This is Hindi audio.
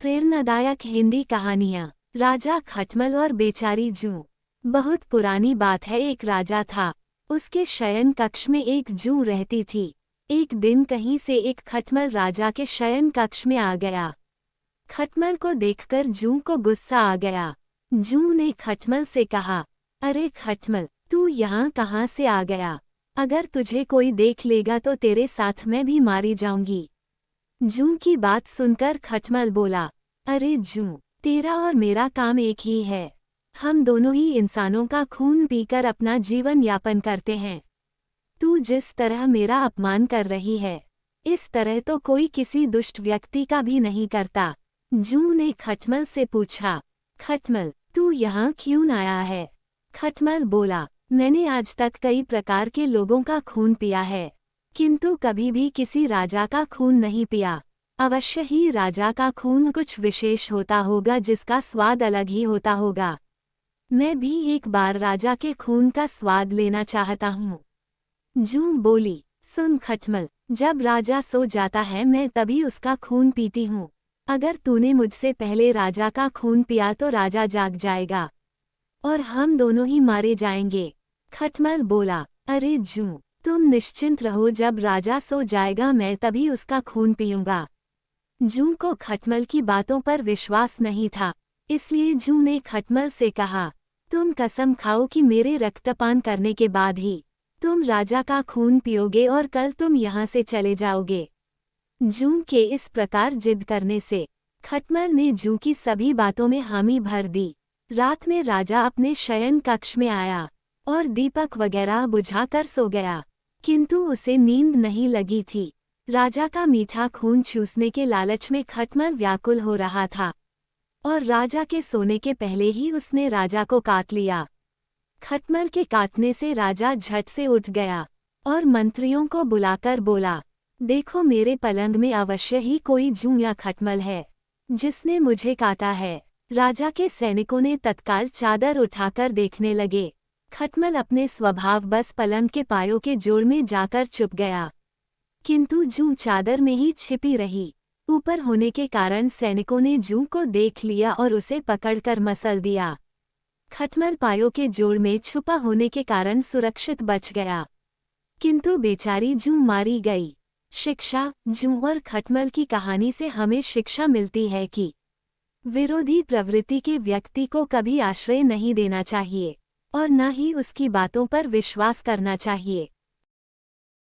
प्रेरणादायक हिंदी कहानियाँ। राजा खटमल और बेचारी जूं। बहुत पुरानी बात है। एक राजा था। उसके शयन कक्ष में एक जूं रहती थी। एक दिन कहीं से एक खटमल राजा के शयन कक्ष में आ गया। खटमल को देखकर जूं को गुस्सा आ गया। जूं ने खटमल से कहा, अरे खटमल, तू यहाँ कहाँ से आ गया? अगर तुझे कोई देख लेगा तो तेरे साथ मैं भी मारी जाऊंगी। जूं की बात सुनकर खटमल बोला, अरे जूं, तेरा और मेरा काम एक ही है। हम दोनों ही इंसानों का खून पीकर अपना जीवन यापन करते हैं। तू जिस तरह मेरा अपमान कर रही है, इस तरह तो कोई किसी दुष्ट व्यक्ति का भी नहीं करता। जूं ने खटमल से पूछा, खटमल, तू यहाँ क्यों आया है? खटमल बोला, मैंने आज तक कई प्रकार के लोगों का खून पिया है, किंतु कभी भी किसी राजा का खून नहीं पिया। अवश्य ही राजा का खून कुछ विशेष होता होगा, जिसका स्वाद अलग ही होता होगा। मैं भी एक बार राजा के खून का स्वाद लेना चाहता हूँ। जूं बोली, सुन खटमल, जब राजा सो जाता है मैं तभी उसका खून पीती हूँ। अगर तूने मुझसे पहले राजा का खून पिया तो राजा जाग जाएगा और हम दोनों ही मारे जाएंगे। खटमल बोला, अरे जूं, तुम निश्चिंत रहो, जब राजा सो जाएगा मैं तभी उसका खून पीऊंगा। जूं को खटमल की बातों पर विश्वास नहीं था, इसलिए जूं ने खटमल से कहा, तुम कसम खाओ कि मेरे रक्तपान करने के बाद ही तुम राजा का खून पियोगे और कल तुम यहाँ से चले जाओगे। जूं के इस प्रकार जिद करने से खटमल ने जूं की सभी बातों में हामी भर दी। रात में राजा अपने शयन कक्ष में आया और दीपक वगैरह बुझाकर सो गया, किंतु उसे नींद नहीं लगी थी। राजा का मीठा खून चूसने के लालच में खटमल व्याकुल हो रहा था और राजा के सोने के पहले ही उसने राजा को काट लिया। खटमल के काटने से राजा झट से उठ गया और मंत्रियों को बुलाकर बोला, देखो मेरे पलंग में अवश्य ही कोई जूं या खटमल है जिसने मुझे काटा है। राजा के सैनिकों ने तत्काल चादर उठाकर देखने लगे। खटमल अपने स्वभाव बस पलंग के पायों के जोड़ में जाकर छुप गया, किंतु जूं चादर में ही छिपी रही। ऊपर होने के कारण सैनिकों ने जूं को देख लिया और उसे पकड़कर मसल दिया। खटमल पायों के जोड़ में छुपा होने के कारण सुरक्षित बच गया, किंतु बेचारी जूं मारी गई। शिक्षा। जूं और खटमल की कहानी से हमें शिक्षा मिलती है कि विरोधी प्रवृत्ति के व्यक्ति को कभी आश्रय नहीं देना चाहिए और न ही उसकी बातों पर विश्वास करना चाहिए।